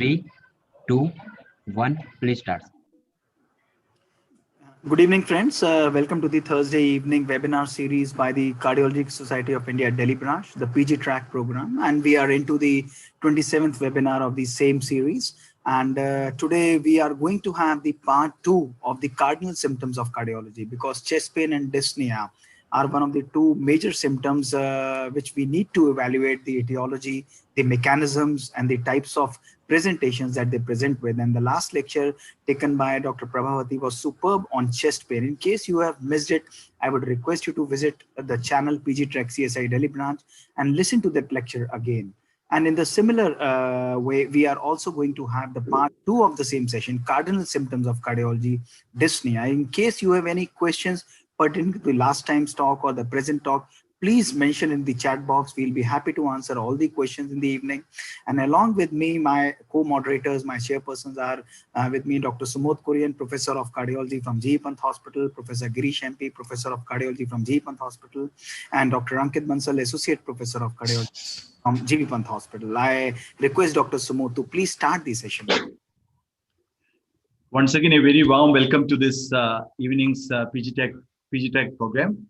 3, 2, 1, please start. Good evening, friends. Welcome to the Thursday evening webinar series by the Cardiology Society of India Delhi branch, the PG track program. And we are into the 27th webinar of the same series. And today we are going to have the part 2 of the cardinal symptoms of cardiology, because chest pain and dyspnea are one of the two major symptoms which we need to evaluate the etiology, the mechanisms, and the types of presentations that they present with. And the last lecture taken by Dr. Prabhawati was superb on chest pain. In case you have missed it, I would request you to visit the channel PG Track CSI Delhi branch and listen to that lecture again. And in the similar way, we are also going to have the part 2 of the same session, cardinal symptoms of cardiology, dyspnea. In case you have any questions pertaining to the last time's talk or the present talk, please mention in the chat box. We'll be happy to answer all the questions in the evening. And along with me, my co-moderators, my chairpersons are with me, Dr. Sumodh Kurian, Professor of Cardiology from GE Panth Hospital, Professor Girish MP, Professor of Cardiology from GE Panth Hospital, and Dr. Ankit Bansal, Associate Professor of Cardiology from GE Panth Hospital. I request Dr. Sumodh to please start the session. Once again, a very warm welcome to this evening's PG Tech program.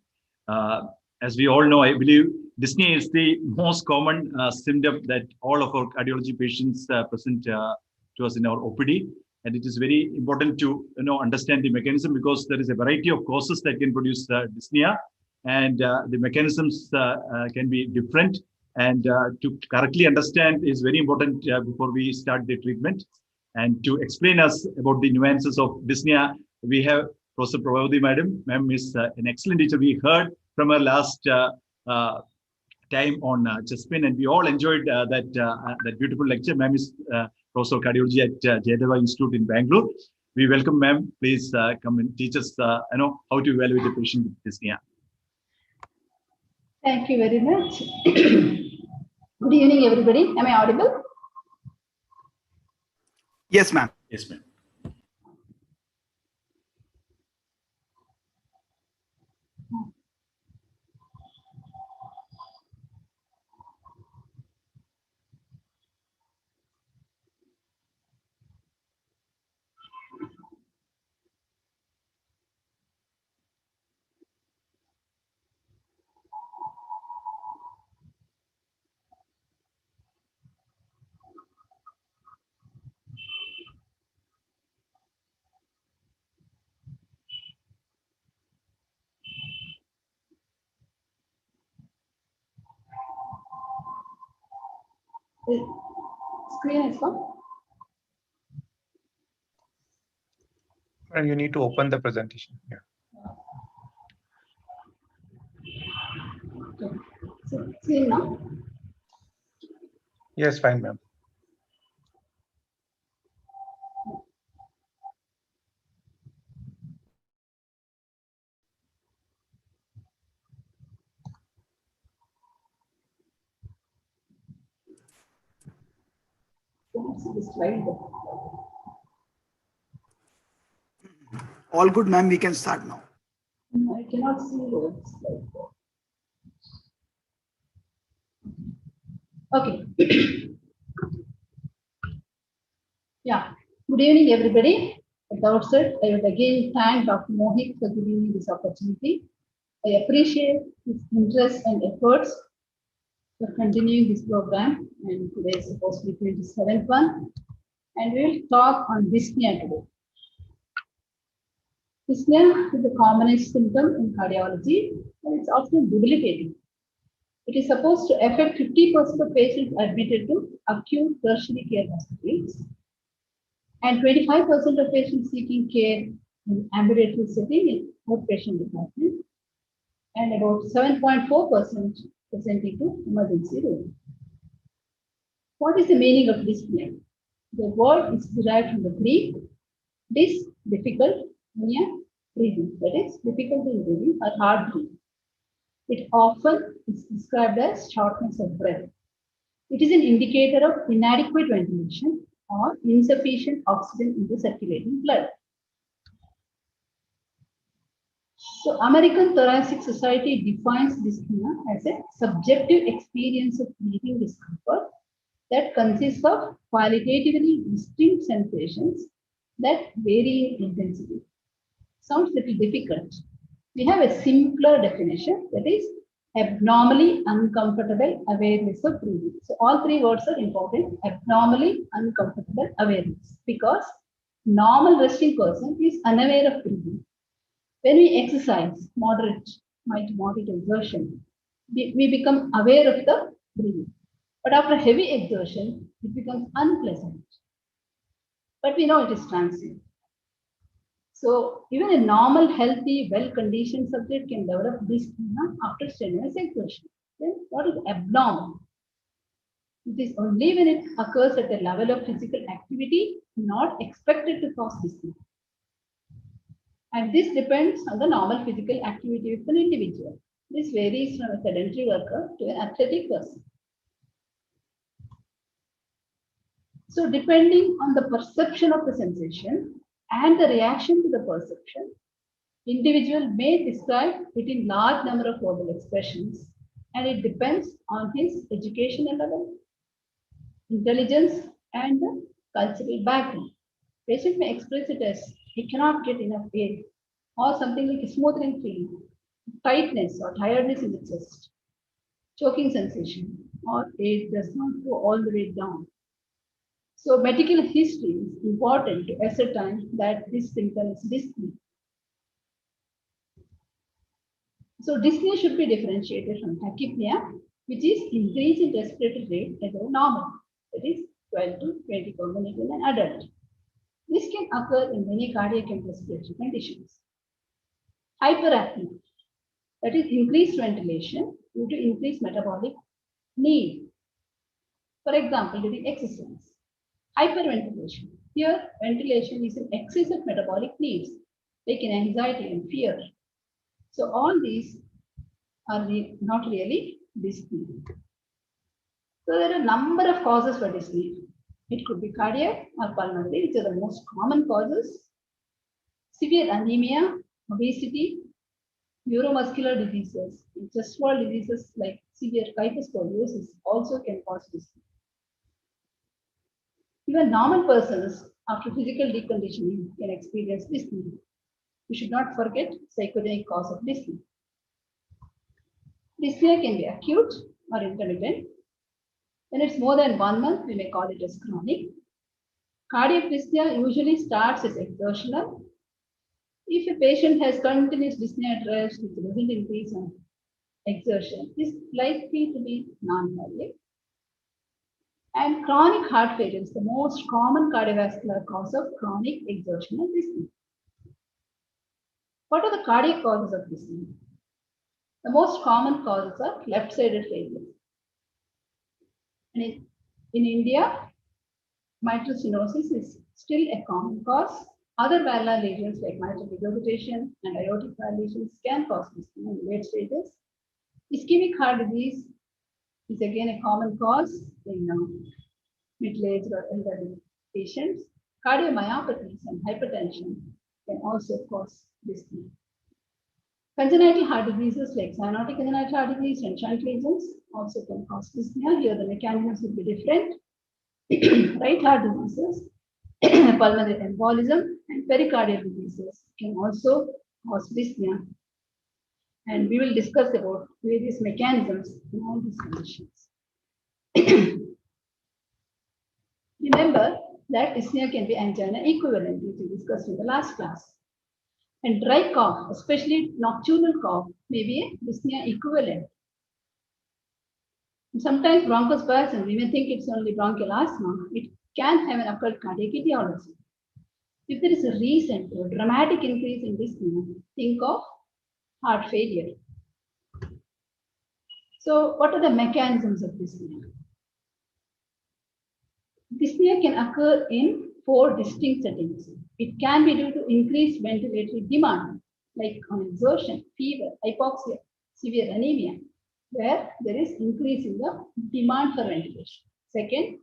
As we all know, I believe dyspnea is the most common symptom that all of our cardiology patients present to us in our OPD. And it is very important to understand the mechanism, because there is a variety of causes that can produce dyspnea, and the mechanisms can be different. And to correctly understand is very important before we start the treatment. And to explain us about the nuances of dyspnea, we have Professor Prabhawati madam. Ma'am is an excellent teacher. We heard from her last time on chest pain, and we all enjoyed that beautiful lecture. Ma'am is Professor of Cardiology at Jayadeva Institute in Bangalore. We welcome ma'am. Please come and teach us how to evaluate a patient with dyspnea. Thank you very much. Good evening, everybody. Am I audible? Yes, ma'am. Yes, ma'am. Screen is on. And you need to open the presentation. Yeah. Okay. So, screen now. Yes, fine, ma'am. All good, ma'am. We can start now. I cannot see the slide. Okay. Yeah. Good evening, everybody. At the outset, I would again thank Dr. Mohit for giving me this opportunity. I appreciate his interest and efforts for continuing this program. And today is supposed to be 27th one. And we will talk on dyspnea today. Dyspnea is the commonest symptom in cardiology, and it's often debilitating. It is supposed to affect 50% of patients admitted to acute tertiary care hospitals, and 25% of patients seeking care in ambulatory setting in outpatient department, and about 7.4% presenting to emergency room. What is the meaning of dyspnea? The word is derived from the Greek dys, difficult, pnea, breathing, that is difficulty in breathing or hard breathing. It often is described as shortness of breath. It is an indicator of inadequate ventilation or insufficient oxygen in the circulating blood. So, American Thoracic Society defines dyspnea as a subjective experience of breathing discomfort that consists of qualitatively distinct sensations that vary in intensity. Sounds a little difficult. We have a simpler definition, that is abnormally uncomfortable awareness of breathing. So all three words are important. Abnormally uncomfortable awareness, because normal resting person is unaware of breathing. When we exercise, moderate exertion, we become aware of the breathing. But after heavy exertion, it becomes unpleasant. But we know it is transient. So even a normal, healthy, well-conditioned subject can develop dyspnea after strenuous exertion. Then what is abnormal? It is only when it occurs at a level of physical activity not expected to cause dyspnea. And this depends on the normal physical activity of an individual. This varies from a sedentary worker to an athletic person. So depending on the perception of the sensation and the reaction to the perception, individual may describe it in large number of verbal expressions, and it depends on his educational level, intelligence, and the cultural background. Patient may express it as he cannot get enough air, or something like a smothering feeling, tightness or tiredness in the chest, choking sensation, or air does not go all the way down. So medical history is important to ascertain that this symptom is dyspnea. So dyspnea should be differentiated from tachypnea, which is increase in respiratory rate above normal, that is 12 to 20 per minute in an adult. This can occur in many cardiac and respiratory conditions. Hyperapnea, that is increased ventilation due to increased metabolic need. For example, during exercise. Hyperventilation. Here, ventilation is in excess of metabolic needs, like in anxiety and fear. So all these are not really dyspnea. So there are a number of causes for dyspnea. It could be cardiac or pulmonary, which are the most common causes. Severe anemia, obesity, neuromuscular diseases, and chest wall diseases like severe kyphoscoliosis also can cause dyspnea. Even normal persons after physical deconditioning can experience dyspnea. We should not forget psychogenic cause of dyspnea. Dyspnea can be acute or intermittent. When it's more than 1 month, we may call it as chronic. Cardiac dyspnea usually starts as exertional. If a patient has continuous dyspnea at rest, which doesn't increase on exertion, is likely to be non-cardiac. And chronic heart failure is the most common cardiovascular cause of chronic exertional dyspnea. What are the cardiac causes of dyspnea? The most common causes are left-sided failure. And in India, mitral stenosis is still a common cause. Other valvular lesions like mitral regurgitation and aortic valve lesions can cause dyspnea in late stages. Ischemic heart disease is again a common cause in middle-aged or elderly patients. Cardiomyopathies and hypertension can also cause dyspnea. Congenital heart diseases like cyanotic congenital heart disease and shunt lesions also can cause dyspnea. Here the mechanisms will be different. Right heart diseases, pulmonary embolism, and pericardial diseases can also cause dyspnea. And we will discuss about various mechanisms in all these conditions. Remember that dyspnea can be angina equivalent, which we discussed in the last class. And dry cough, especially nocturnal cough, may be a dyspnea equivalent. And sometimes bronchospasm, we may think it's only bronchial asthma. It can have an occult cardiac etiology. If there is a recent or dramatic increase in dyspnea, think of heart failure. So what are the mechanisms of dyspnea? Dyspnea can occur in 4 distinct settings. It can be due to increased ventilatory demand, like on exertion, fever, hypoxia, severe anemia, where there is increase in the demand for ventilation. Second,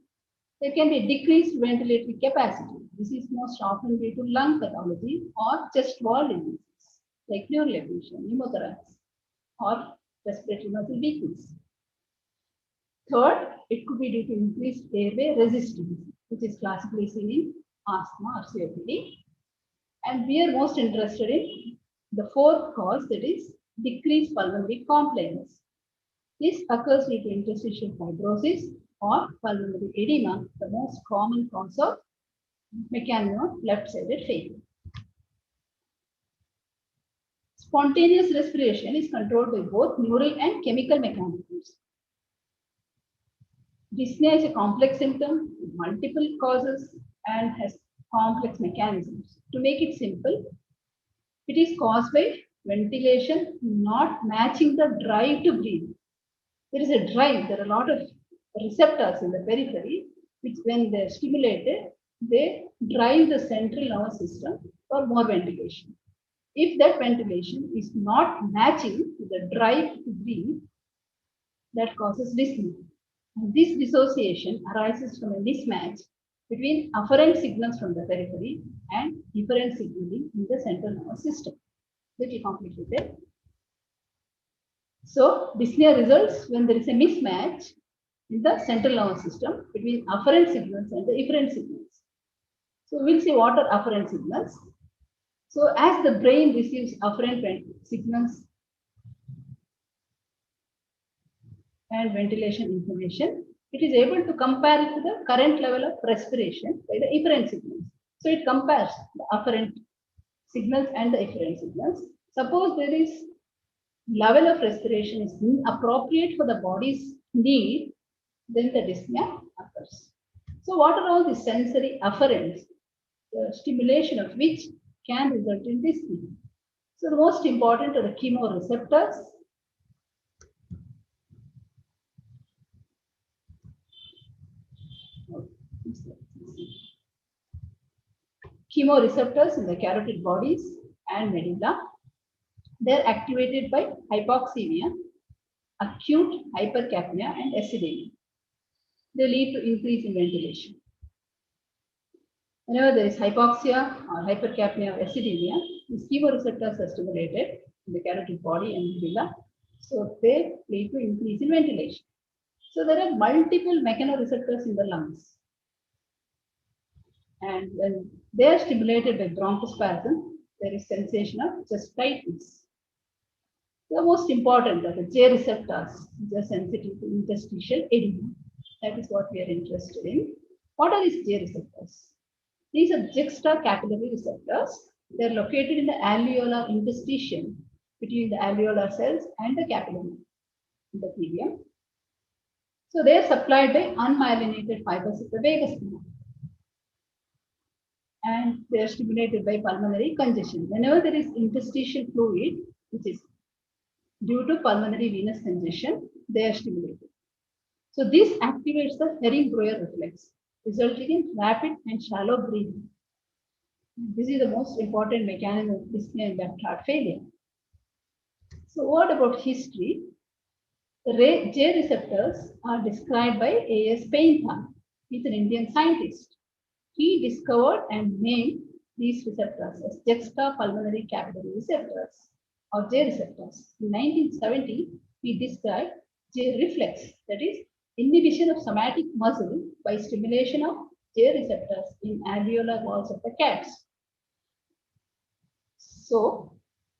there can be decreased ventilatory capacity. This is most often due to lung pathology or chest wall diseases, like pleural effusion, pneumothorax, or respiratory muscle weakness. Third, it could be due to increased airway resistance, which is classically seen in asthma or COPD. And we are most interested in the fourth cause, that is decreased pulmonary complaints. This occurs due to interstitial fibrosis or pulmonary edema, the most common cause of mechanism of left-sided failure. Spontaneous respiration is controlled by both neural and chemical mechanisms. Dyspnea is a complex symptom with multiple causes and has complex mechanisms. To make it simple, it is caused by ventilation not matching the drive to breathe. There is a drive, there are a lot of receptors in the periphery, which when they're stimulated, they drive the central nervous system for more ventilation. If that ventilation is not matching the drive to breathe, that causes dyspnea. And this dissociation arises from a mismatch between afferent signals from the periphery and efferent signaling in the central nervous system. Little complicated. So, dyspnea results when there is a mismatch in the central nervous system between afferent signals and the efferent signals. So, we'll see what are afferent signals. So, as the brain receives afferent signals and ventilation information, it is able to compare it to the current level of respiration by the efferent signals. So, it compares the afferent signals and the efferent signals. Suppose there is level of respiration is inappropriate for the body's need, then the dyspnea occurs. So, what are all the sensory afferents, the stimulation of which can result in dyspnea? So, the most important are the chemoreceptors. Chemoreceptors in the carotid bodies and medulla. They are activated by hypoxemia, acute hypercapnia, and acidemia. They lead to increase in ventilation. Whenever there is hypoxia or hypercapnia or acidemia, these chemoreceptors are stimulated in the carotid body and medulla, so they lead to increase in ventilation. So there are multiple mechanoreceptors in the lungs, and when they are stimulated by bronchospasm, there is sensation of chest tightness. The most important are the J receptors, which are sensitive to interstitial edema. That is what we are interested in. What are these J receptors? These are juxtacapillary receptors. They are located in the alveolar interstitium between the alveolar cells and the capillary endothelium. So they are supplied by unmyelinated fibers of the vagus nerve, and they are stimulated by pulmonary congestion. Whenever there is interstitial fluid, which is due to pulmonary venous congestion, they are stimulated. So this activates the Hering-Breuer reflex, resulting in rapid and shallow breathing. This is the most important mechanism of dyspnea in left heart failure. So what about history? The J receptors are described by A.S. Painter. He's an Indian scientist. He discovered and named these receptors as juxtapulmonary capillary receptors, or J receptors. In 1970, he described J reflex, that is, inhibition of somatic muscle by stimulation of J receptors in alveolar walls of the cats. So,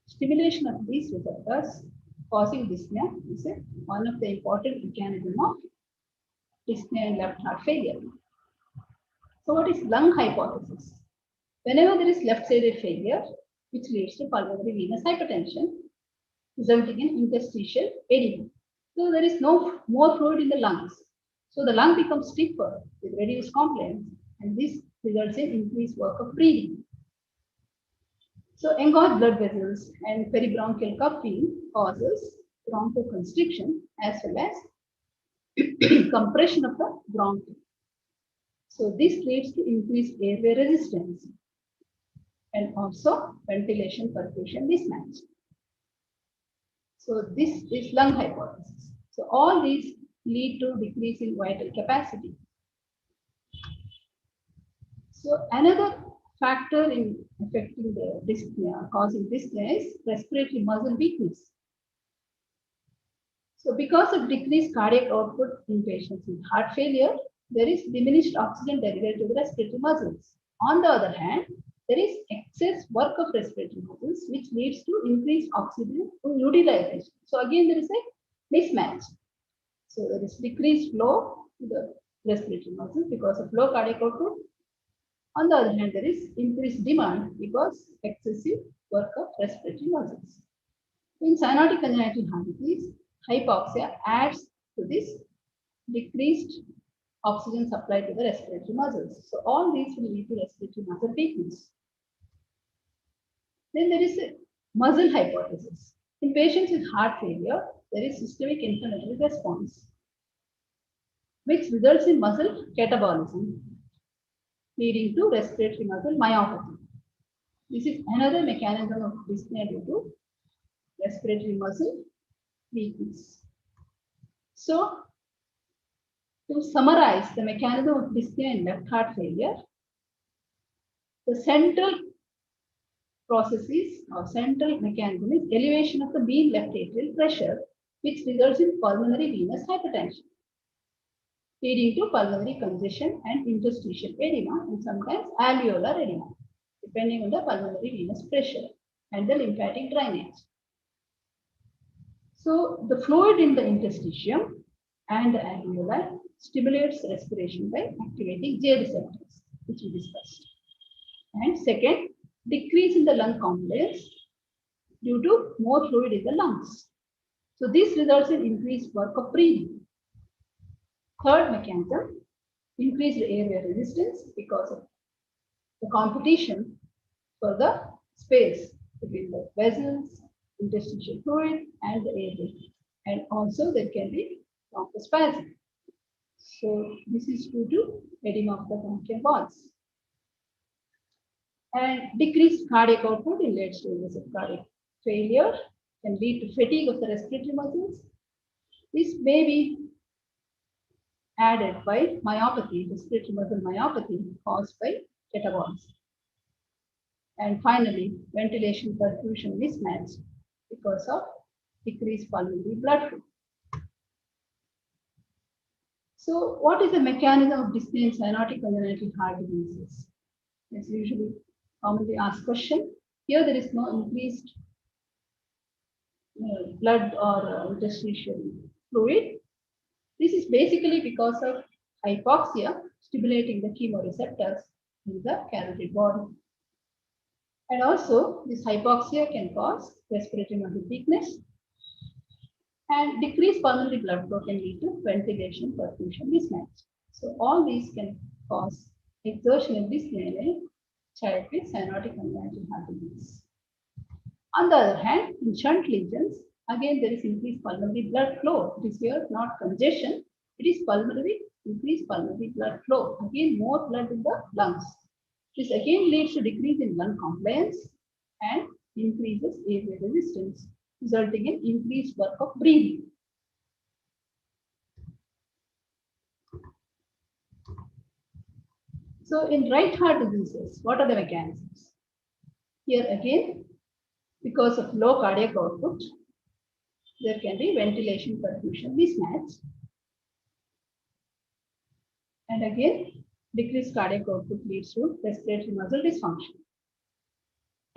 stimulation of these receptors causing dyspnea is one of the important mechanisms of dyspnea in left heart failure. So, what is lung hypothesis? Whenever there is left-sided failure, which leads to pulmonary venous hypertension, resulting in interstitial edema. So there is no more fluid in the lungs. So the lung becomes stiffer with reduced compliance, and this results in increased work of breathing. So engorged blood vessels and peribronchial cupping causes bronchoconstriction as well as compression of the bronchi. So this leads to increased airway resistance and also ventilation perfusion mismatch. So this is lung hypothesis. So all these lead to decrease in vital capacity. So another factor in affecting the dyspnea, causing dyspnea, is respiratory muscle weakness. So because of decreased cardiac output in patients with heart failure, there is diminished oxygen delivery to the respiratory muscles. On the other hand, there is excess work of respiratory muscles, which leads to increased oxygen utilization. So again, there is a mismatch. So there is decreased flow to the respiratory muscles because of low cardiac output. On the other hand, there is increased demand because excessive work of respiratory muscles. In cyanotic congenital heart disease, hypoxia adds to this decreased oxygen supply to the respiratory muscles. So all these will lead to respiratory muscle weakness. Then there is a muscle hypothesis. In patients with heart failure, there is systemic inflammatory response, which results in muscle catabolism, leading to respiratory muscle myopathy. This is another mechanism of dyspnea due to respiratory muscle weakness. So, to summarize the mechanism of dyspnea in left heart failure, the central processes or central mechanism is elevation of the mean left atrial pressure, which results in pulmonary venous hypertension, leading to pulmonary congestion and interstitial edema and sometimes alveolar edema, depending on the pulmonary venous pressure and the lymphatic drainage. So the fluid in the interstitium and the alveoli stimulates respiration by activating J receptors, which we discussed. And second, decrease in the lung compliance due to more fluid in the lungs. So this results in increased work of breathing. Third mechanism, increased airway resistance because of the competition for the space between the vessels, interstitial fluid, and the airway. And also there can be bronchospasm. So this is due to edema of the bronchial walls. And decreased cardiac output in late stages of cardiac failure can lead to fatigue of the respiratory muscles. This may be added by myopathy, respiratory muscle myopathy caused by catabolism. And finally, ventilation perfusion mismatch because of decreased pulmonary blood flow. So what is the mechanism of dyspnea in cyanotic congenital heart diseases? It's usually commonly asked question. Here there is no increased blood or interstitial fluid. This is basically because of hypoxia stimulating the chemoreceptors in the carotid body. And also this hypoxia can cause respiratory muscle weakness, and decreased pulmonary blood flow can lead to ventilation perfusion mismatch. So all these can cause exertional dyspnea in a child with cyanotic congenital heart disease. On the other hand, in shunt lesions, again there is increased pulmonary blood flow. It is here not congestion, it is pulmonary, increased pulmonary blood flow. Again, more blood in the lungs. This again leads to decrease in lung compliance and increases airway resistance, resulting in increased work of breathing. So in right heart diseases, what are the mechanisms? Here again, because of low cardiac output, there can be ventilation perfusion mismatch. And again, decreased cardiac output leads to respiratory muscle dysfunction.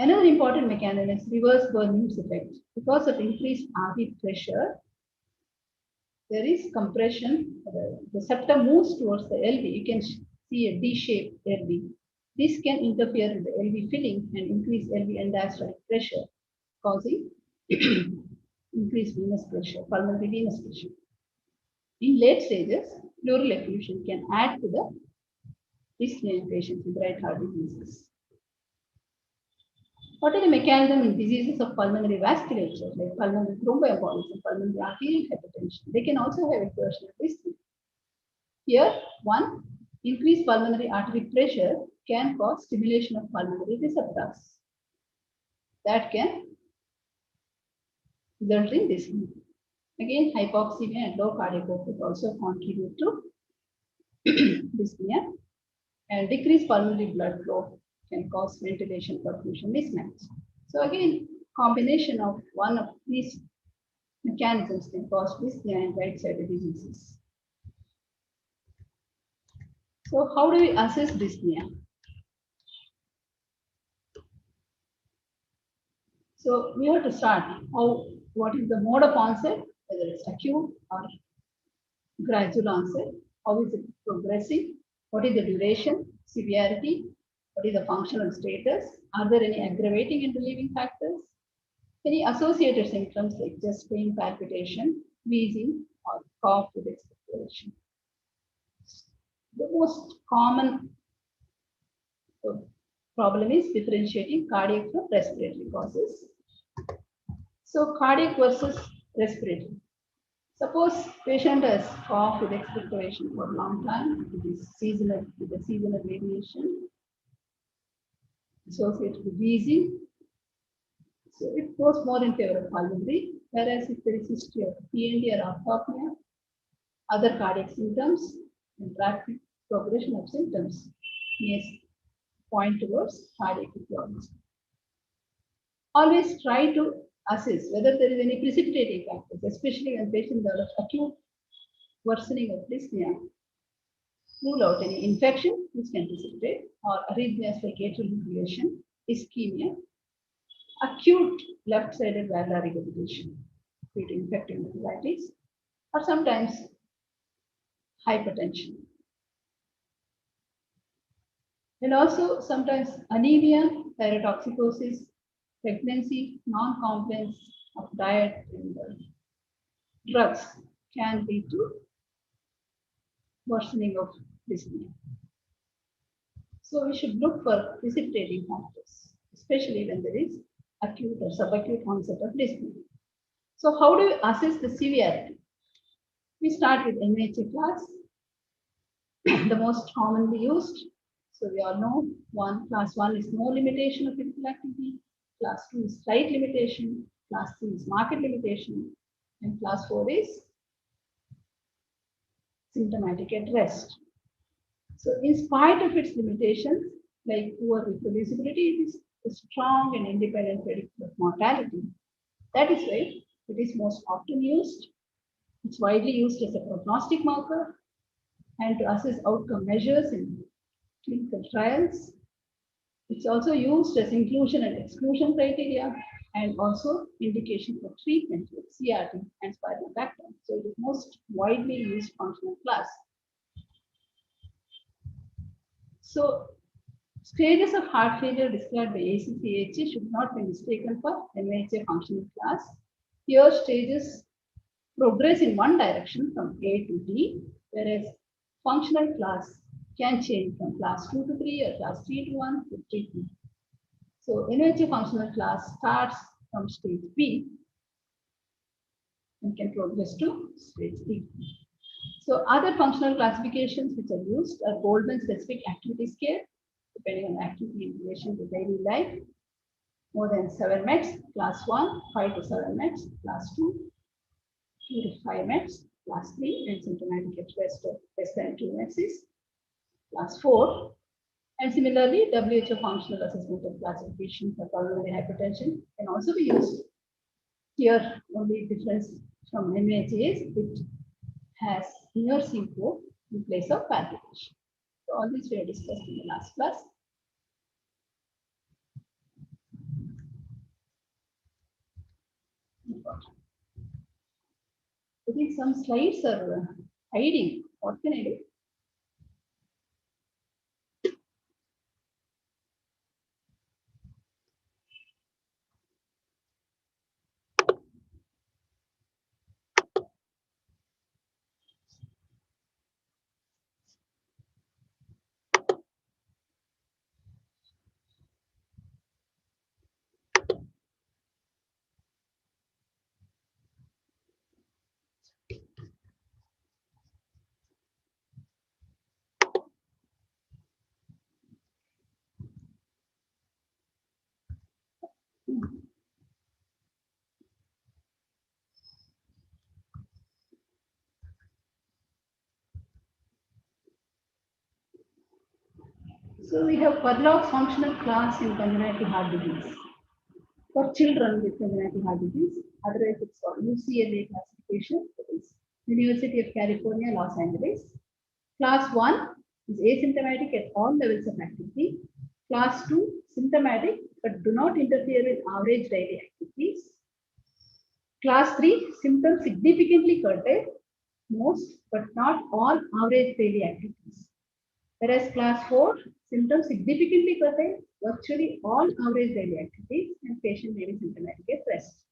Another important mechanism is reverse Bernoulli's effect. Because of increased RV pressure, there is compression. The septum moves towards the LV. You can see a D-shaped LV. This can interfere with the LV filling and increase LV and diastolic pressure, causing increased venous pressure, pulmonary venous pressure. In late stages, pleural effusion can add to the dyspnea in patients with right heart diseases. What are the mechanisms in diseases of pulmonary vasculature, like pulmonary thromboembolism, pulmonary arterial hypertension? They can also have exertional dyspnea. Here, one, increased pulmonary artery pressure can cause stimulation of pulmonary receptors. That can result in dyspnea. Again, hypoxemia and low cardiac output also contribute to dyspnea, and decreased pulmonary blood flow can cause ventilation perfusion mismatch. So again, combination of one of these mechanisms can cause dyspnea and right-sided diseases. So how do we assess dyspnea? So we have to start what is the mode of onset, whether it's acute or gradual onset, how is it progressing, what is the duration, severity, what is the functional status, are there any aggravating and relieving factors, any associated symptoms like chest pain, palpitation, wheezing, or cough with expectoration. The most common problem is differentiating cardiac from respiratory causes. So cardiac versus respiratory. Suppose patient has cough with expectoration for a long time, it is seasonal, with a seasonal variation associated with wheezing. So it goes more in favor of pulmonary, whereas if there is history of PND or orthopnea, other cardiac symptoms and rapid progression of symptoms may point towards cardiac etiology. Always try to assess whether there is any precipitating factors, especially when patient develops acute worsening of dyspnea. Rule out any infection which can precipitate or arrhythmias like atrial fibrillation, ischemia, acute left-sided valvular regurgitation due to infective enteritis, or sometimes hypertension. And also sometimes anemia, thyrotoxicosis, pregnancy, non-compliance of diet and drugs can lead to worsening of dyspnea. So we should look for precipitating factors, especially when there is acute or subacute onset of dyspnea. So how do we assess the severity? We start with NYHA class, the most commonly used. So we all know class 1 is no limitation of physical activity, class 2 is slight limitation, class 3 is marked limitation, and class 4 is symptomatic at rest. So in spite of its limitations, like poor reproducibility, it is a strong and independent predictor of mortality. That is why it is most often used. It's widely used as a prognostic marker and to assess outcome measures in clinical trials. It's also used as inclusion and exclusion criteria and also indication for treatment with CRT and spironolactone. So it is most widely used functional class. So stages of heart failure described by ACC/AHA should not be mistaken for NYHA functional class. Here stages progress in one direction from A to D, whereas functional class can change from class 2 to 3 or class 3 to 1 to 3 to 2. So NYHA functional class starts from stage B and can progress to stage D. So other functional classifications which are used are Goldman specific activity scale, depending on activity in relation to daily life. More than 7 METs, class 1, 5 to 7 METs, class 2, 2 to 5 METs, class 3, and symptomatic at rest of less than 2 METs is class 4. And similarly, WHO functional assessment of classification for pulmonary hypertension can also be used. Here, only difference from NYHA is it has inner syncope in place of palpitation. So all this we have discussed in the last class. I think some slides are hiding. What can I do? So we have Pavlov's functional class in congenital heart disease. for children with congenital heart disease. Otherwise, it's called UCLA classification. That is University of California, Los Angeles. Class 1 is asymptomatic at all levels of activity. Class 2, symptomatic but do not interfere with average daily activities. Class 3, symptoms significantly curtail most but not all average daily activities. Whereas class 4, symptoms significantly curtail virtually all average daily activities and patient may be symptomatic at rest.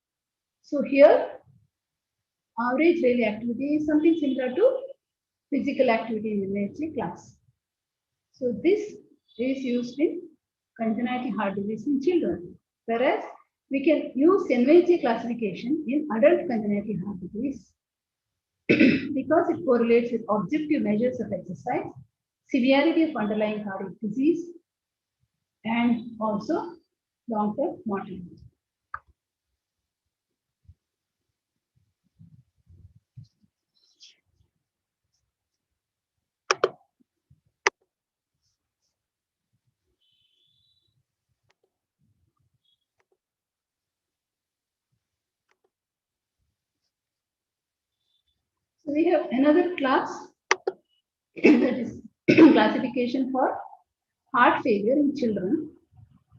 So here, average daily activity is something similar to physical activity in emergency class. So this is used in congenital heart disease in children, whereas we can use NVC classification in adult congenital heart disease because it correlates with objective measures of exercise, severity of underlying cardiac disease, and also long-term mortality. So we have another class that is classification for heart failure in children.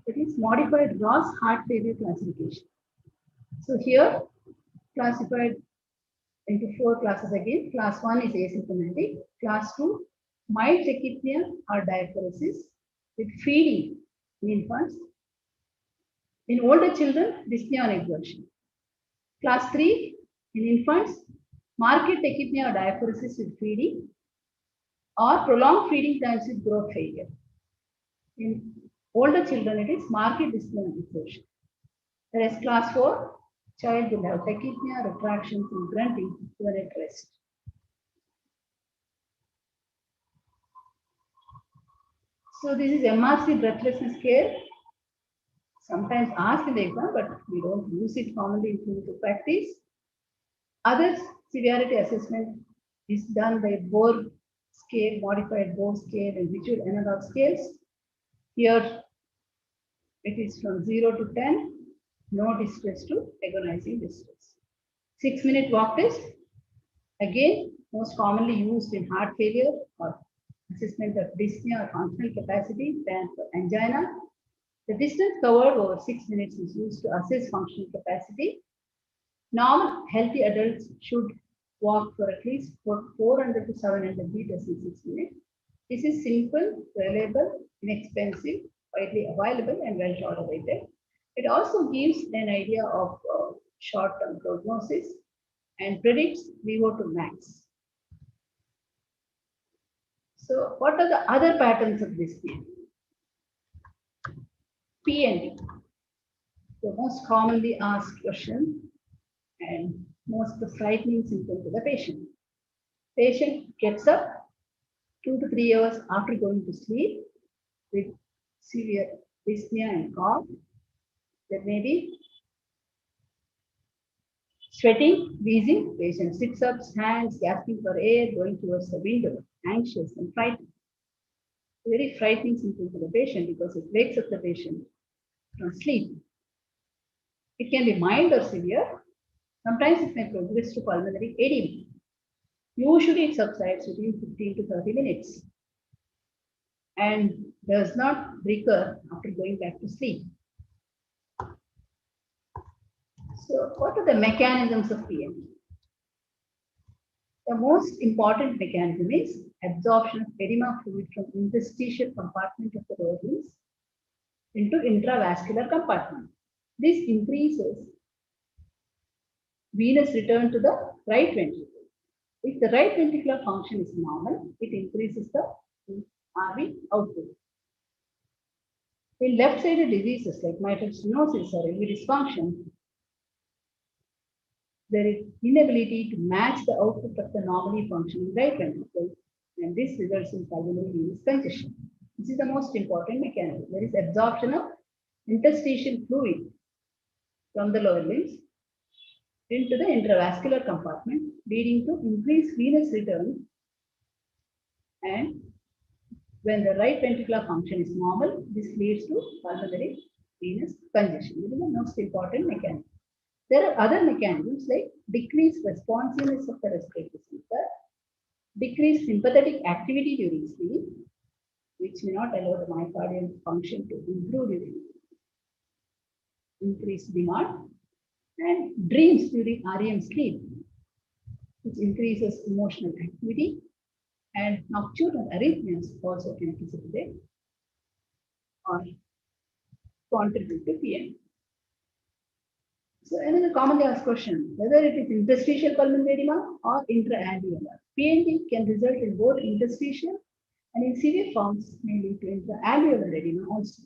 It is modified Ross heart failure classification. So here classified into 4 classes again. Class 1 is asymptomatic. Class 2, mild tachypnea or diaphoresis with feeding in infants. In older children, dyspnea on exertion. Class 3, in infants, marked tachypnea or diaphoresis with feeding or prolonged feeding times with growth failure. In older children, it is marked dyspnea on exertion. Whereas class 4, child will have tachypnea, retractions, and grunting when at rest. So this is MRC breathlessness scale. Sometimes asked in the exam, but we don't use it commonly in clinical practice. Other severity assessment is done by Bohr scale, modified Bohr scale, and visual analog scales. Here it is from 0 to 10, no distress to agonizing distress. 6-minute walk test, again, most commonly used in heart failure or assessment of dyspnea or functional capacity than for angina. The distance covered over 6 minutes is used to assess functional capacity. Normal healthy adults should walk for at least 400 to 700 meters in 6 minutes. This is simple, reliable, inexpensive, widely available, and well tolerated. It also gives an idea of short-term prognosis and predicts VO2 max. So, what are the other patterns of dyspnea? P&D, the most commonly asked question and most frightening symptom to the patient. Patient gets up 2 to 3 hours after going to sleep with severe dyspnea and cough. There may be sweating, wheezing, patient sits up, stands, gasping for air, going towards the window, anxious and frightened. Very frightening symptom for the patient because it wakes up the patient from sleep. It can be mild or severe. Sometimes it may progress to pulmonary edema. Usually it subsides within 15 to 30 minutes and does not recur after going back to sleep. So what are the mechanisms of PMD? The most important mechanism is absorption of edema fluid from interstitial compartment of the organs into intravascular compartment. This increases venous return to the right ventricle. If the right ventricular function is normal, it increases the RV output. In left-sided diseases like mitral stenosis or LV dysfunction, there is inability to match the output of the normally functioning right ventricle, and this results in pulmonary venous congestion. This is the most important mechanism. There is absorption of interstitial fluid from the lower limbs into the intravascular compartment, leading to increased venous return. And when the right ventricular function is normal, this leads to pulmonary venous congestion. This is the most important mechanism. There are other mechanisms like decreased responsiveness of the respiratory center, decreased sympathetic activity during sleep, which may not allow the myocardial function to improve during increased demand, and dreams during REM sleep, which increases emotional activity, and nocturnal arrhythmias also can precipitate or contribute to PN. So another commonly asked question, whether it is interstitial pulmonary edema or intraalveolar. PND can result in both interstitial and in severe forms may lead to intraalveolar edema also.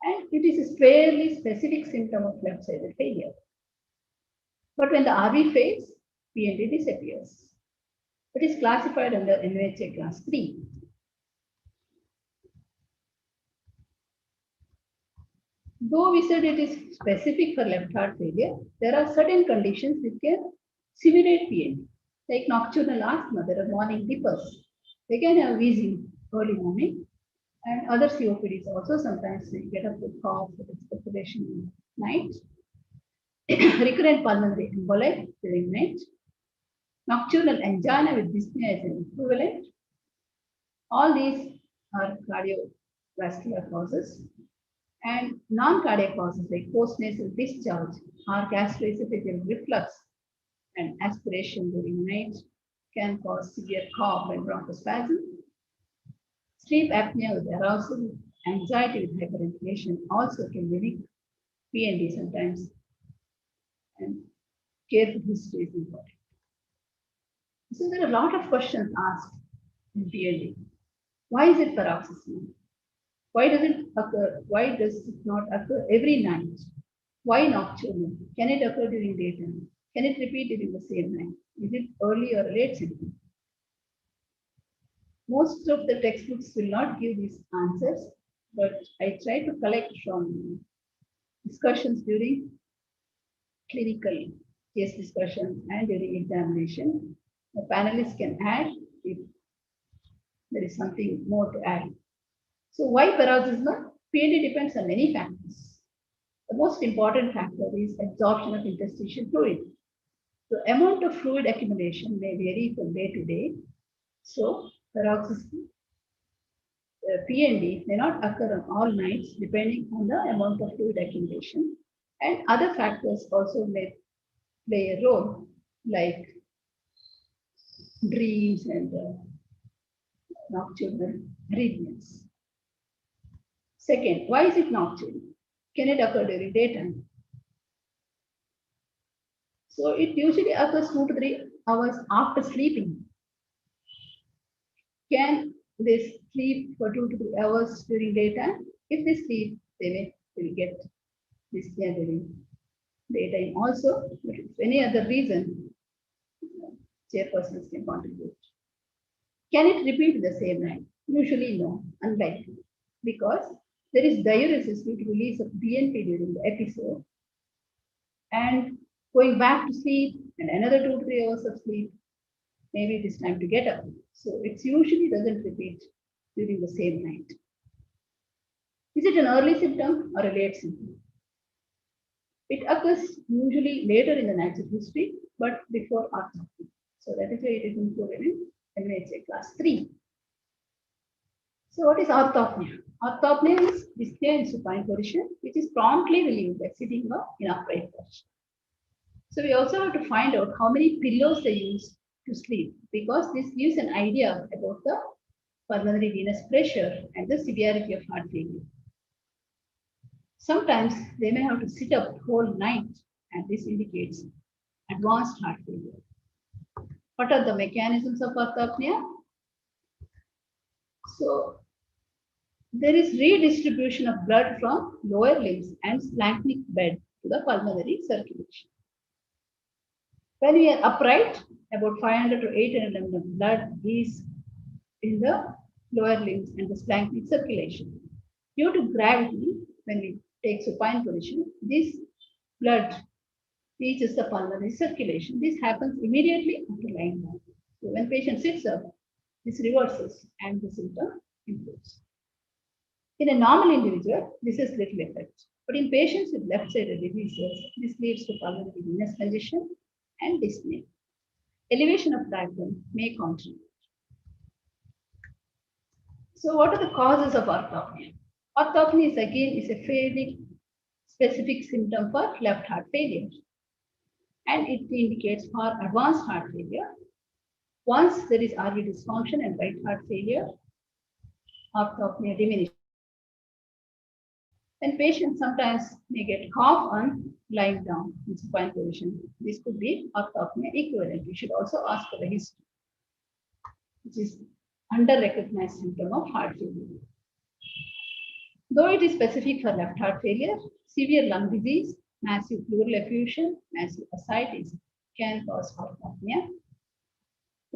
And it is a fairly specific symptom of left-sided failure. But when the RV fails, PND disappears. It is classified under NHA class 3. Though we said it is specific for left heart failure, there are certain conditions which can simulate PND, like nocturnal asthma. There are morning dippers. They can have wheezing early morning, and other COPDs also sometimes they get up with cough, with expectoration in night, recurrent pulmonary emboli during night, nocturnal angina with dyspnea is an equivalent. All these are cardiovascular causes. And non-cardiac causes like postnasal discharge or gastroesophageal reflux and aspiration during night can cause severe cough and bronchospasm. Sleep apnea with arousal, anxiety with hyperinflation also can mimic PND sometimes. And careful history is important. So there are a lot of questions asked in PND. Why is it paroxysmal? Why does it occur? Why does it not occur every night? Why nocturnal? Can it occur during daytime? Can it repeat during the same night? Is it early or late symptom? Most of the textbooks will not give these answers, but I try to collect from discussions during clinical case discussion and during examination. The panelists can add if there is something more to add. So why paroxysmal? PND depends on many factors. The most important factor is absorption of interstitial fluid. The amount of fluid accumulation may vary from day to day. So paroxysmal PND may not occur on all nights depending on the amount of fluid accumulation. And other factors also may play a role like dreams and nocturnal arrhythmias. Second, why is it nocturnal? Can it occur during daytime? So it usually occurs 2 to 3 hours after sleeping. Can they sleep for 2 to 3 hours during daytime? If they sleep, they will get dyspnea during daytime also. But if any other reason, chairpersons can contribute. Can it repeat in the same night? Usually no, unlikely, because there is diuresis with release of BNP during the episode, and going back to sleep and another 2 to 3 hours of sleep, maybe it is time to get up. So it usually doesn't repeat during the same night. Is it an early symptom or a late symptom? It occurs usually later in the natural history, but before orthopnea. So that is why it is included in NHA class 3. So what is orthopnea? Orthopnea is dyspnea in supine position, which is promptly relieved by sitting up in upright position. So we also have to find out how many pillows they use to sleep, because this gives an idea about the pulmonary venous pressure and the severity of heart failure. Sometimes they may have to sit up the whole night, and this indicates advanced heart failure. What are the mechanisms of orthopnea? So there is redistribution of blood from lower limbs and splanchnic bed to the pulmonary circulation. When we are upright, about 500 to 800 ml of blood is in the lower limbs and the splanchnic circulation. Due to gravity, when we take supine position, this blood reaches the pulmonary circulation. This happens immediately after lying down. So when patient sits up, this reverses and the symptom improves. In a normal individual, this is little effect. But in patients with left-sided diseases, this leads to pulmonary venous congestion and dyspnea. Elevation of diaphragm may contribute. So what are the causes of orthopnea? Orthopnea is a fairly specific symptom for left heart failure. And it indicates for advanced heart failure. Once there is RV dysfunction and right heart failure, orthopnea diminishes. And patients sometimes may get cough on lying down in supine position. This could be orthopnea equivalent. We should also ask for the history, which is under-recognized symptom of heart failure. Though it is specific for left heart failure, severe lung disease, massive pleural effusion, massive ascites can cause orthopnea.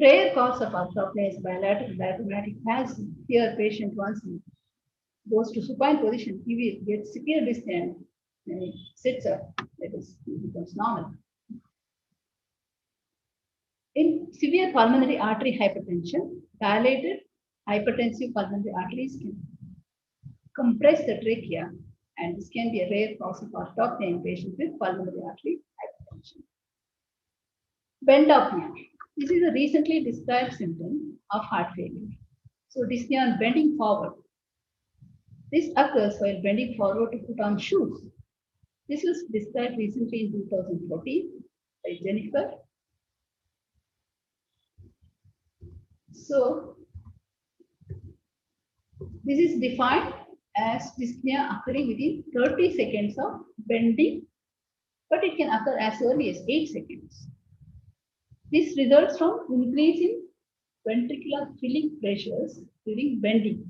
Rare cause of orthopnea is bilateral diaphragmatic palsy. Here, patient once he goes to supine position, he will get severe dyspnea and he sits up, that is, he becomes normal. In severe pulmonary artery hypertension, dilated hypertensive pulmonary arteries can compress the trachea, and this can be a rare cause of orthopnea in patients with pulmonary artery hypertension. Bendopnea. This is a recently described symptom of heart failure. So dyspnea on bending forward. This occurs while bending forward to put on shoes. This was described recently in 2014 by Jennifer. So this is defined as dyspnea occurring within 30 seconds of bending, but it can occur as early as 8 seconds. This results from increase in ventricular filling pressures during bending.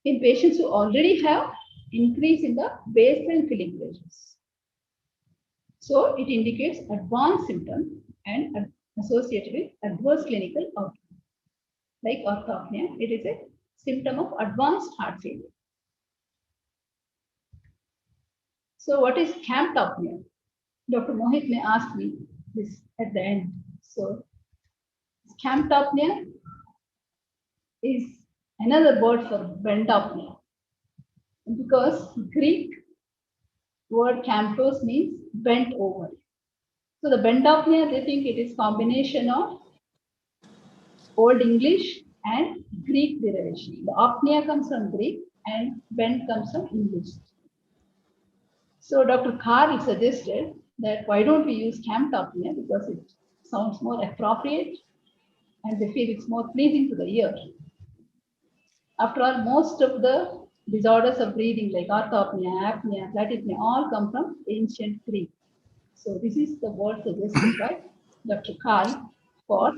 In patients who already have increase in the baseline filling pressures. So it indicates advanced symptom and associated with adverse clinical outcome. Like orthopnea, it is a symptom of advanced heart failure. So what is camptopnea? Dr. Mohit may ask me this at the end. So camptopnea is another word for bendopnea, because Greek word camptos means bent over. So the bendopnea, they think it is combination of Old English and Greek derivation. The opnea comes from Greek and bend comes from English. So Dr. Carl suggested that why don't we use camptopnea, because it sounds more appropriate and they feel it's more pleasing to the ear. After all, most of the disorders of breathing like orthopnea, apnea, platypnea all come from ancient Greek. So this is the word suggested by Dr. Carl for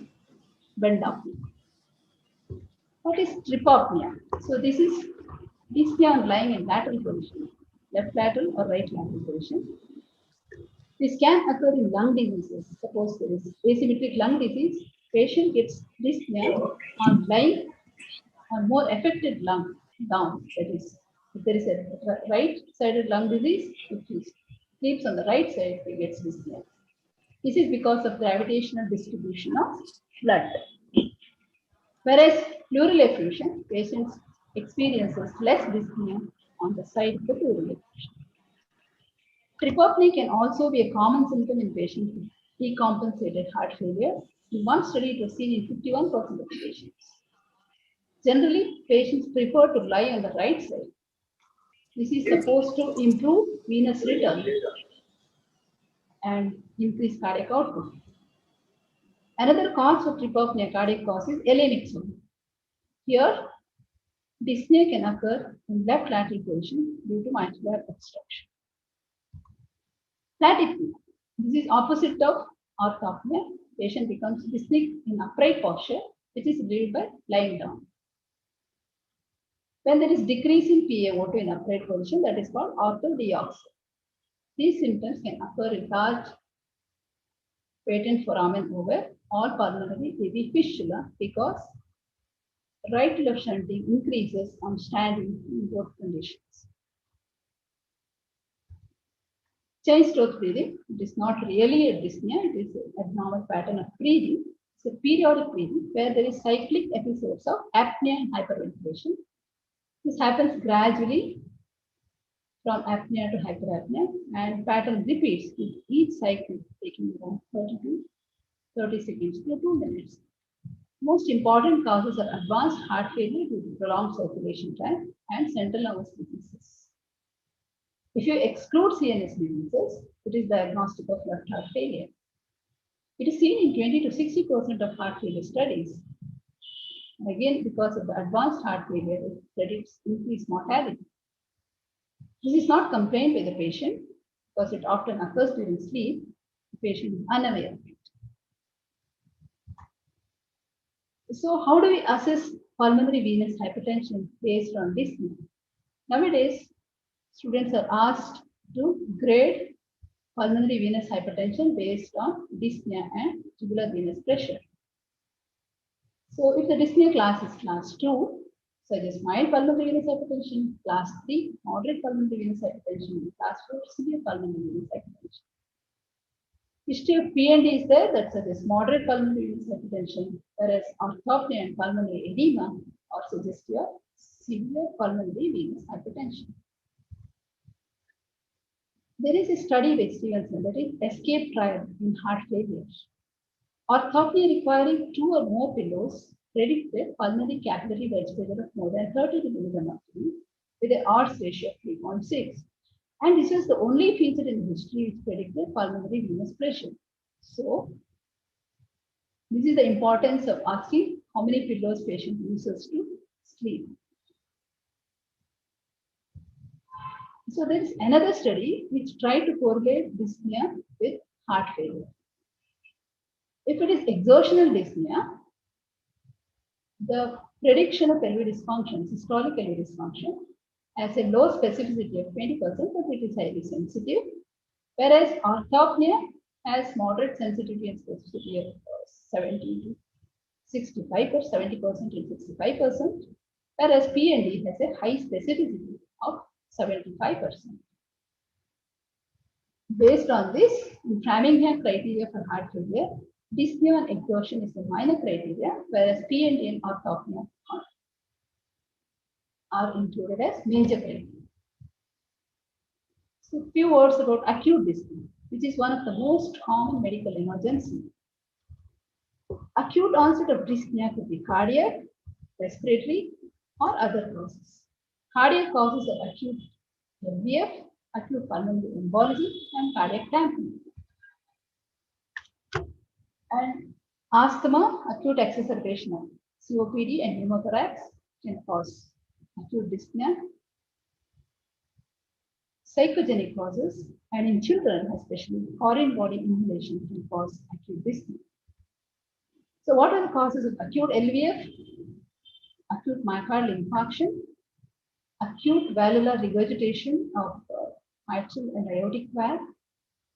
bendopnea. What is tripopnea? So this is dyspnea on lying in lateral position, left lateral or right lateral position. This can occur in lung diseases. Suppose there is asymmetric lung disease, patient gets dyspnea on lying on more affected lung down. That is, if there is a right-sided lung disease, if he sleeps on the right side, he gets dyspnea. This is because of gravitational distribution of blood. Whereas pleural effusion, patients experiences less dyspnea on the side of the pleural effusion. Tripopnea can also be a common symptom in patients with decompensated heart failure. In one study, it was seen in 51% of patients. Generally, patients prefer to lie on the right side. This is supposed to improve venous return and increase cardiac output. Another cause of tripopnea, cardiac cause, is LA mixome. Here, dyspnea can occur in left lateral position due to mitral obstruction. Platypnea. This is opposite of orthopnea. Patient becomes dyspneic in upright posture, which is relieved by lying down. When there is decrease in PaO2 in upright position, that is called orthodeoxy. These symptoms can occur in large patent foramen over or pulmonary AV fistula, because right to left shunting increases on standing in both conditions. Changed throat breathing. It is not really a dyspnea, it is an abnormal pattern of breathing. It's a periodic breathing where there is cyclic episodes of apnea and hyperventilation. This happens gradually from apnea to hyperapnea, and pattern repeats with each cycle taking around 30 to 30 seconds to 2 minutes. Most important causes are advanced heart failure due to prolonged circulation time and central nervous diseases. If you exclude CNS diseases, it is diagnostic of left heart failure. It is seen in 20 to 60% of heart failure studies. Again, because of the advanced heart failure, it predicts increased mortality. This is not complained by the patient because it often occurs during sleep. The patient is unaware of it. So how do we assess pulmonary venous hypertension based on dyspnea? Nowadays, students are asked to grade pulmonary venous hypertension based on dyspnea and tubular venous pressure. So if the dyspnea class is class 2, such as mild pulmonary venous hypertension, class 3, moderate pulmonary venous hypertension, and class 4, severe pulmonary venous hypertension. History of P&D is there that suggests moderate pulmonary venous hypertension, whereas orthopnea and pulmonary edema are suggestive of severe pulmonary venous hypertension. There is a study by Stevenson, that is ESCAPE trial in heart failure. Orthopnea requiring 2 or more pillows predicted pulmonary capillary wedge pressure of more than 30 milligrams with an odds ratio of 3.6. And this was the only feature in history which predicted pulmonary venous pressure. So, this is the importance of asking how many pillows patient uses to sleep. So, there is another study which tried to correlate dyspnea with heart failure. If it is exertional dyspnea, the prediction of LV dysfunction, systolic LV dysfunction, has a low specificity of 20%, but it is highly sensitive. Whereas orthopnea has moderate sensitivity and specificity of 70 to 65 or 70% and 65%. Whereas P&D has a high specificity of 75%. Based on this, in Framingham criteria for heart failure, dyspnea and exertion is a minor criteria, whereas P&D and orthopnea are included as major criteria. So, a few words about acute dyspnea, which is one of the most common medical emergencies. Acute onset of dyspnea could be cardiac, respiratory, or other causes. Cardiac causes are acute LVF, acute pulmonary embolism, and cardiac damping. And asthma, acute exacerbation of COPD and pneumothorax can cause acute dyspnea. Psychogenic causes, and in children especially, foreign body inhalation can cause acute dyspnea. So what are the causes of acute LVF? Acute myocardial infarction, acute valvular regurgitation of mitral and aortic valve,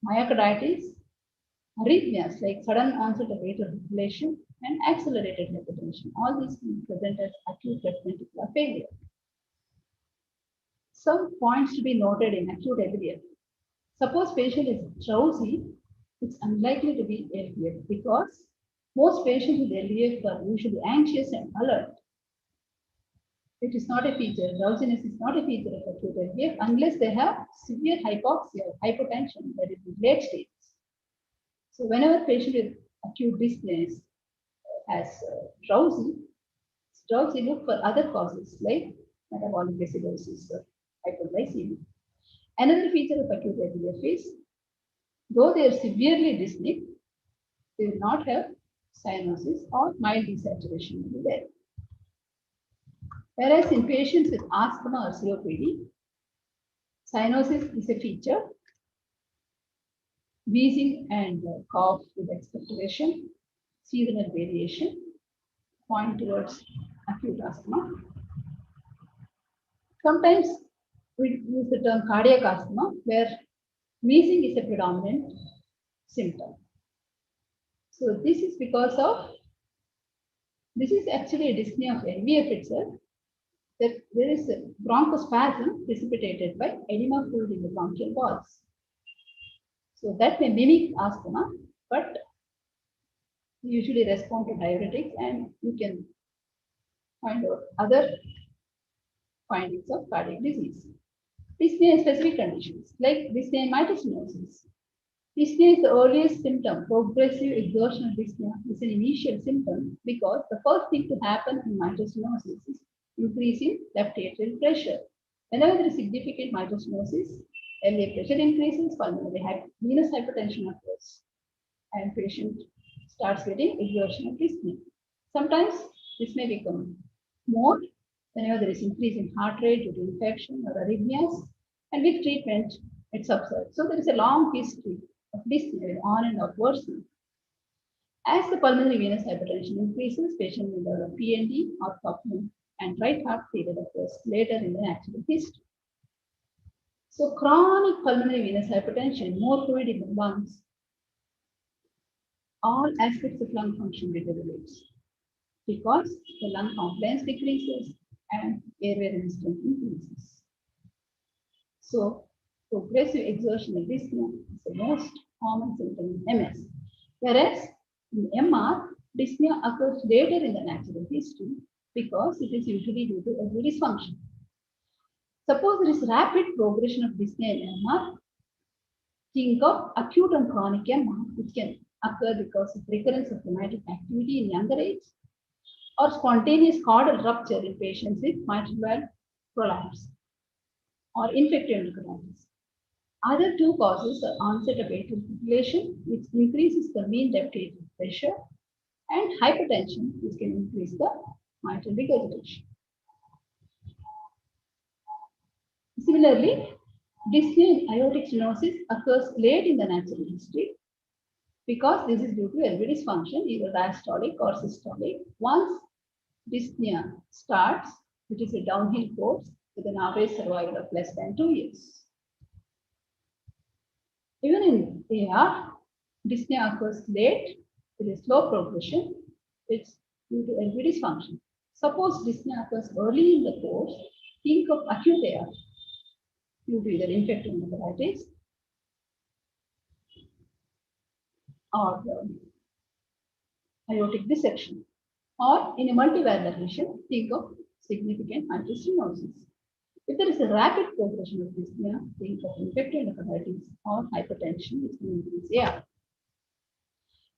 myocarditis, arrhythmias like sudden onset of atrial fibrillation, and accelerated hypertension. All these can present as acute left ventricular failure. Some points to be noted in acute LVF. Suppose patient is drowsy, it's unlikely to be LVF because most patients with LVF are usually anxious and alert. It is not a feature. Drowsiness is not a feature of acute LVF unless they have severe hypoxia or hypotension, that is in late stages. So whenever patient with acute dyspnea has drowsy, look for other causes like metabolic acidosis or hypoglycemia. Another feature of acute LVF is, though they are severely dyspneic, they will not have cyanosis or mild desaturation will be there. Whereas in patients with asthma or COPD, cyanosis is a feature. Wheezing and cough with expectoration, seasonal variation, point towards acute asthma. Sometimes we use the term cardiac asthma, where wheezing is a predominant symptom. So this is because of, this is actually a dyspnea of LVF itself, that there is a bronchospasm precipitated by edema fluid in the bronchial walls. So that may mimic asthma, but you usually respond to diuretics, and you can find out other findings of cardiac disease. Dyspnea in specific conditions like dyspnea and mitostenosis. Dyspnea is the earliest symptom. Progressive exertional dyspnea is an initial symptom because the first thing to happen in mitostenosis is increase in left atrial pressure. Whenever there is significant mitostenosis, LA pressure increases, pulmonary venous hypertension occurs, and patient starts getting exertional dyspnea. Sometimes this may become more whenever there is increase in heart rate due to infection or arrhythmias, and with treatment, it subsides. So there is a long history of dyspnea on and off worsening. As the pulmonary venous hypertension increases, patient will develop PND or cough, and right heart failure occurs later in the natural history. So chronic pulmonary venous hypertension, more fluid in the lungs, all aspects of lung function deteriorates because the lung compliance decreases and airway resistance increases. So progressive exertional dyspnea is the most common symptom in MS, whereas in MR, dyspnea occurs later in the natural history because it is usually due to airway dysfunction. Suppose there is rapid progression of dyspnea in MR, think of acute and chronic MR, which can occur because of recurrence of rheumatic activity in younger age, or spontaneous caudal rupture in patients with mitral valve prolapse or infective endocarditis. Other two causes are onset of atrial fibrillation, which increases the mean left atrial pressure, and hypertension, which can increase the mitral regurgitation. Similarly, dyspnea in aortic stenosis occurs late in the natural history because this is due to LV dysfunction, either diastolic or systolic. Once dyspnea starts, it is a downhill course with an average survival of less than 2 years. Even in AR, dyspnea occurs late with a slow progression. It's due to LV dysfunction. Suppose dyspnea occurs early in the course, think of acute AR due to either infective endocarditis or aortic dissection, or in a multivalvular lesion, think of significant mitral stenosis. If there is a rapid progression of dyspnea, think of infective endocarditis or hypertension, which can increase AR.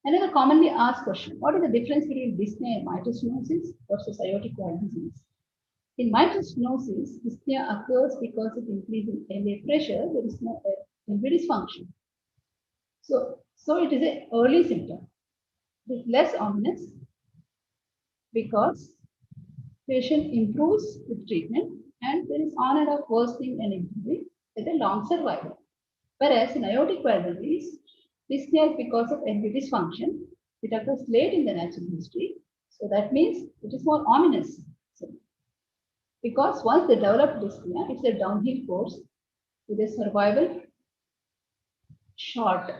Another commonly asked question: what is the difference between dyspnea and mitral stenosis versus aortic valve disease? In mitral stenosis, dyspnea occurs because of increasing LA pressure. There is no LV dysfunction. So it is an early symptom. It is less ominous because patient improves with treatment and there is on and off worsening and improving with a long survival. Whereas in aortic valve disease, dyspnea is because of LV dysfunction. It occurs late in the natural history. So that means it is more ominous. Because once they develop dyspnea, it's a downhill course with a survival short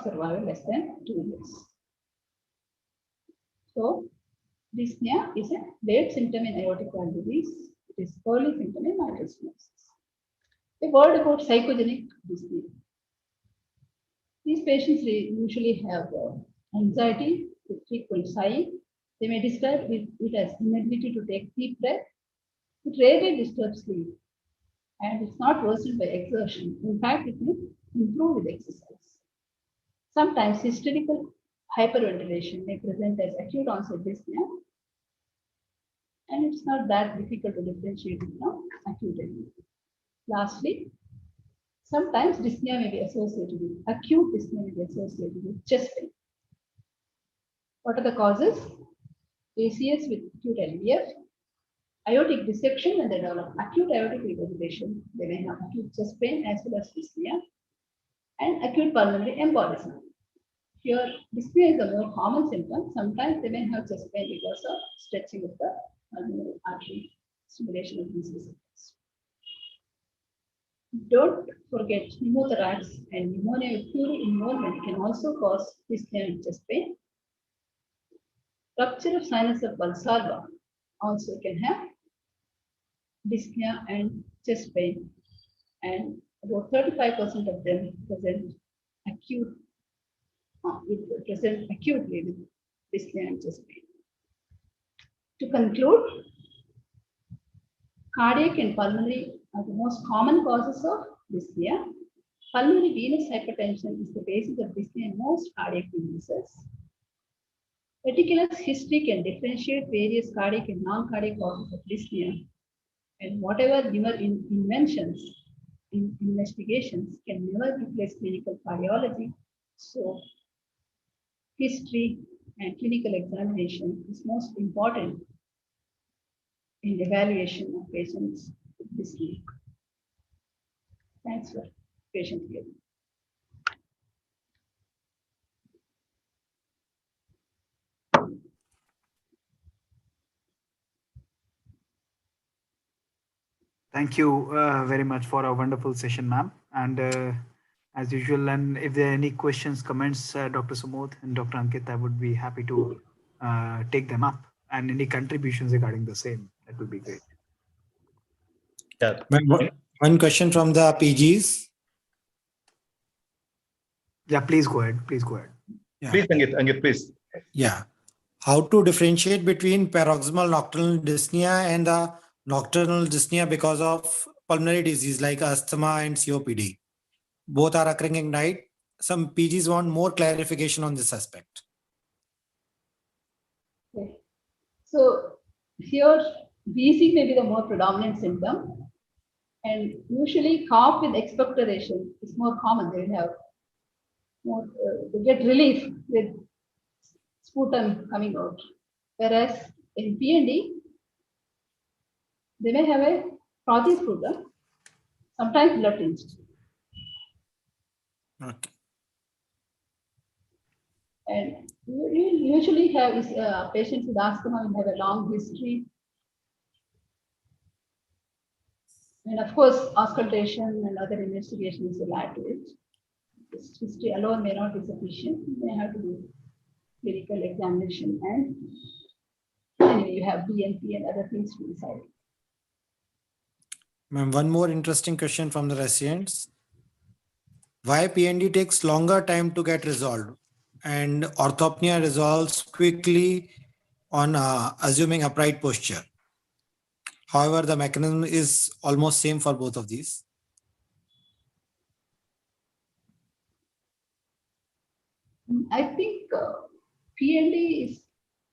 survival less than 2 years. So dyspnea is a late symptom in aortic valve disease. It is early symptom in mitral stenosis. A word about psychogenic dyspnea. These patients usually have anxiety with frequent sighing. They may describe it as inability to take deep breath. It rarely disturbs sleep, and it's not worsened by exertion. In fact, it may improve with exercise. Sometimes hysterical hyperventilation may present as acute onset dyspnea, and it's not that difficult to differentiate from acute dyspnea. Lastly, sometimes dyspnea may be associated with acute dyspnea may be associated with chest pain. What are the causes? ACS with acute LVF, aortic dissection when they develop acute aortic regurgitation, they may have acute chest pain as well as dyspnea, and acute pulmonary embolism. Here, dyspnea is a more common symptom. Sometimes they may have chest pain because of stretching of the pulmonary artery, stimulation of these receptors. Don't forget pneumothorax and pneumonia with pleural involvement can also cause dyspnea and chest pain. Rupture of sinus of Valsalva also can have dyspnea and chest pain, and about 35% of them present acutely with dyspnea and chest pain. To conclude, Cardiac and pulmonary are the most common causes of dyspnea. Pulmonary venous hypertension is the basis of dyspnea in most cardiac diseases. Meticulous history can differentiate various cardiac and non-cardiac causes of dyspnea, and whatever newer inventions in investigations can never replace clinical cardiology. So, history and clinical examination is most important in evaluation of patients with dyspnea. Thanks for patient hearing. Thank you very much for a wonderful session, ma'am. And as usual, and if there are any questions, comments, Dr. Sumodh and Dr. Ankit, I would be happy to take them up. And any contributions regarding the same, that would be great. Yeah. One question from the PGs. Yeah, please go ahead. Please go ahead. Yeah. Please, Ankit, please. Yeah. How to differentiate between paroxysmal nocturnal dyspnea and the nocturnal dyspnea because of pulmonary disease like asthma and COPD? Both are occurring at night. Some PGs want more clarification on this aspect. Okay. So here, wheezing may be the more predominant symptom, and usually cough with expectoration is more common. They have more, they get relief with sputum coming out, whereas in PND, they may have a frothy sputum, sometimes blood tinged. Okay. And you usually have patients with asthma will have a long history. And of course, auscultation and other investigations will add to it. This history alone may not be sufficient. You may have to do clinical examination, and anyway, you have BNP and other things to decide. Ma'am, one more interesting question from the residents. Why PND takes longer time to get resolved and orthopnea resolves quickly on assuming upright posture? However, the mechanism is almost same for both of these. I think PND is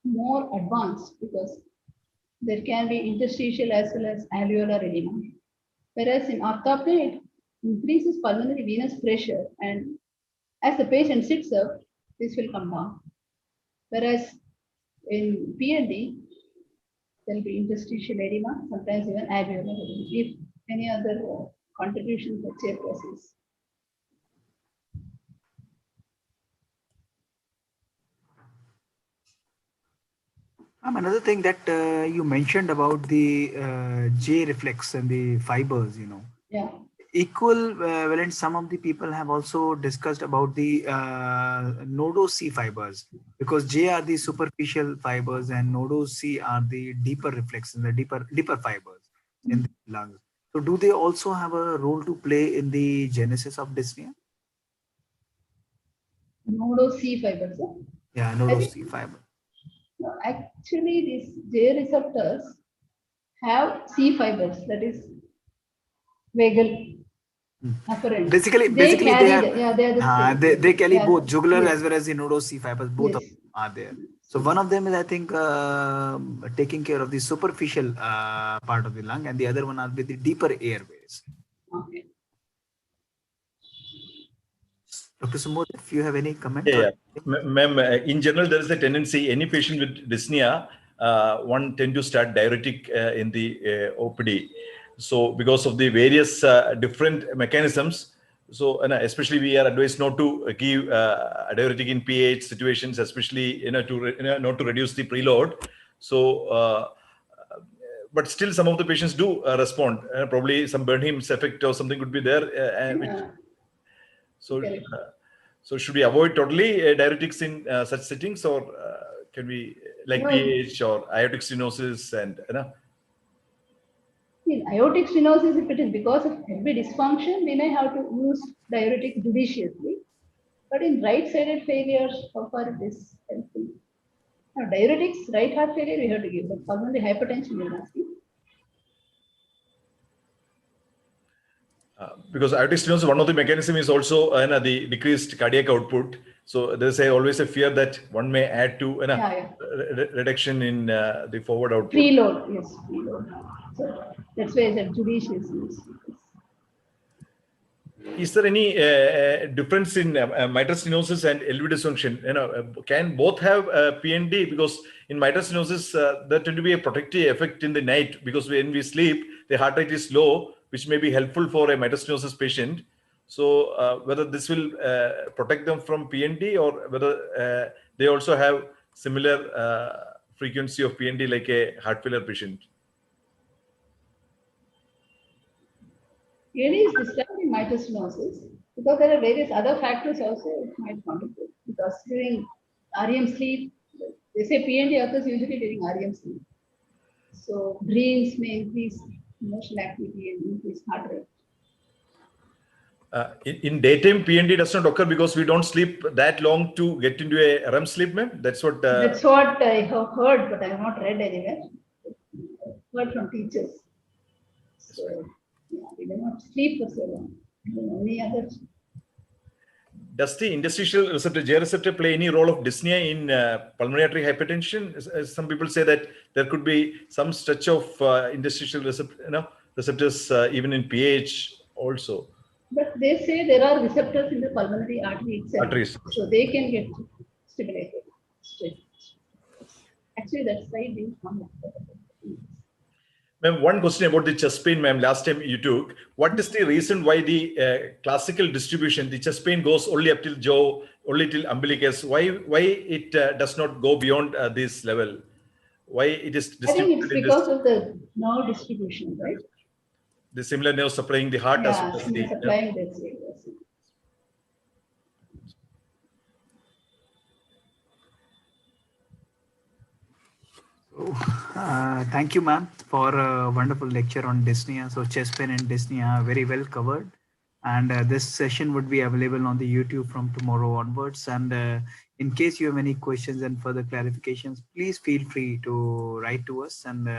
more advanced because there can be interstitial as well as alveolar edema. Whereas in orthopnea, it increases pulmonary venous pressure, and as the patient sits up, this will come down. Whereas in PND, there will be interstitial edema, sometimes even alveolar edema. If any other contributions or chairpersons. Another thing that you mentioned about the J reflex and the fibers, Yeah. Equal valent, some of the people have also discussed about the nodo C fibers, because J are the superficial fibers and nodo C are the deeper reflexes, the deeper fibers in the lungs. So do they also have a role to play in the genesis of dyspnea? Nodo C fibers. Huh? Yeah, nodo C fiber. No, actually, these J receptors have C fibers, that is vagal afferent. Basically, they they are, they carry yeah, both jugular yes. as well as the nodo C fibers. Both Yes. of them are there. So one of them is, I think, taking care of the superficial part of the lung, and the other one are with the deeper airways. Okay. Dr. Sumodh, if you have any comment? Yeah, ma'am, in general, there is a tendency, any patient with dyspnea, one tend to start diuretic in the OPD. So because of the various different mechanisms, so especially we are advised not to give a diuretic in PH situations, especially not to reduce the preload. So but still some of the patients do respond. Probably some Bernheim's effect or something could be there. So so should we avoid totally diuretics in such settings, or can we, like PH or aortic stenosis and In aortic stenosis, if it is because of heavy dysfunction, we may have to use diuretic judiciously. But in right-sided failure, so far it is helpful. Now, diuretics, right heart failure, we have to give. But pulmonary hypertension, we are asking. Because aortic stenosis, one of the mechanism is also the decreased cardiac output. So there's always a fear that one may add to reduction in the forward output. Preload, yes, preload. So that's why it's a judicious use. Is there any difference in mitral stenosis and LV dysfunction? Can both have PND? Because in mitral stenosis, there tend to be a protective effect in the night, because when we sleep, the heart rate is low, which may be helpful for a mitral stenosis patient. So whether this will protect them from PND, or whether they also have similar frequency of PND like a heart failure patient. PND is disturbed in mitral stenosis because there are various other factors also which might contribute. Because during REM sleep, they say PND occurs usually during REM sleep. So dreams may increase emotional activity and increase heart rate. In daytime, PND does not occur because we don't sleep that long to get into a REM sleep, ma'am. That's what. That's what I have heard, but I have not read anywhere. Heard from teachers. So yeah, we do not sleep for so long. Any other? Does the interstitial receptor, J receptor, play any role of dyspnea in pulmonary artery hypertension? As some people say that there could be some stretch of interstitial receptors even in PH also. But they say there are receptors in the pulmonary artery itself, so they can get stimulated. Actually, that's why they come. Ma'am, one question about the chest pain, ma'am. Last time you took, what is the reason why the classical distribution, the chest pain goes only up till jaw, only till umbilicus? Why it does not go beyond this level? Why it is distributed? I think it's because of the nerve distribution, right? The similar nerve supplying the heart as well as the supplying this. Thank you, ma'am, for a wonderful lecture on dyspnea. So chest pain and dyspnea are very well covered. And this session would be available on the YouTube from tomorrow onwards. And in case you have any questions and further clarifications, please feel free to write to us. And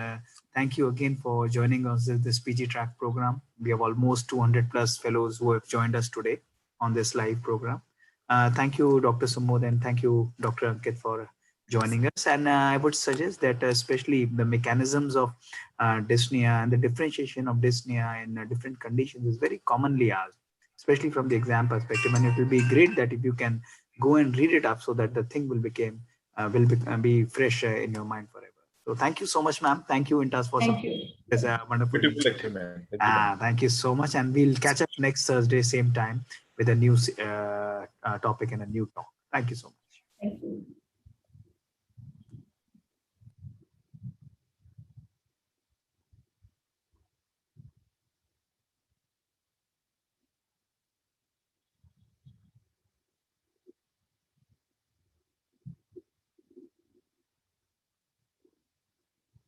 thank you again for joining us in this PG track program. We have almost 200 plus fellows who have joined us today on this live program. Thank you, Dr. Sumod, and thank you, Dr. Ankit, for joining us. And I would suggest that especially the mechanisms of dyspnea and the differentiation of dyspnea in different conditions is very commonly asked, especially from the exam perspective. And it will be great that if you can go and read it up so that the thing will be fresh in your mind forever. So thank you so much, ma'am. Thank you, Intas, for thank you. It's a wonderful lecture, ma'am. Thank you so much. And we'll catch up next Thursday, same time, with a new topic and a new talk. Thank you so much.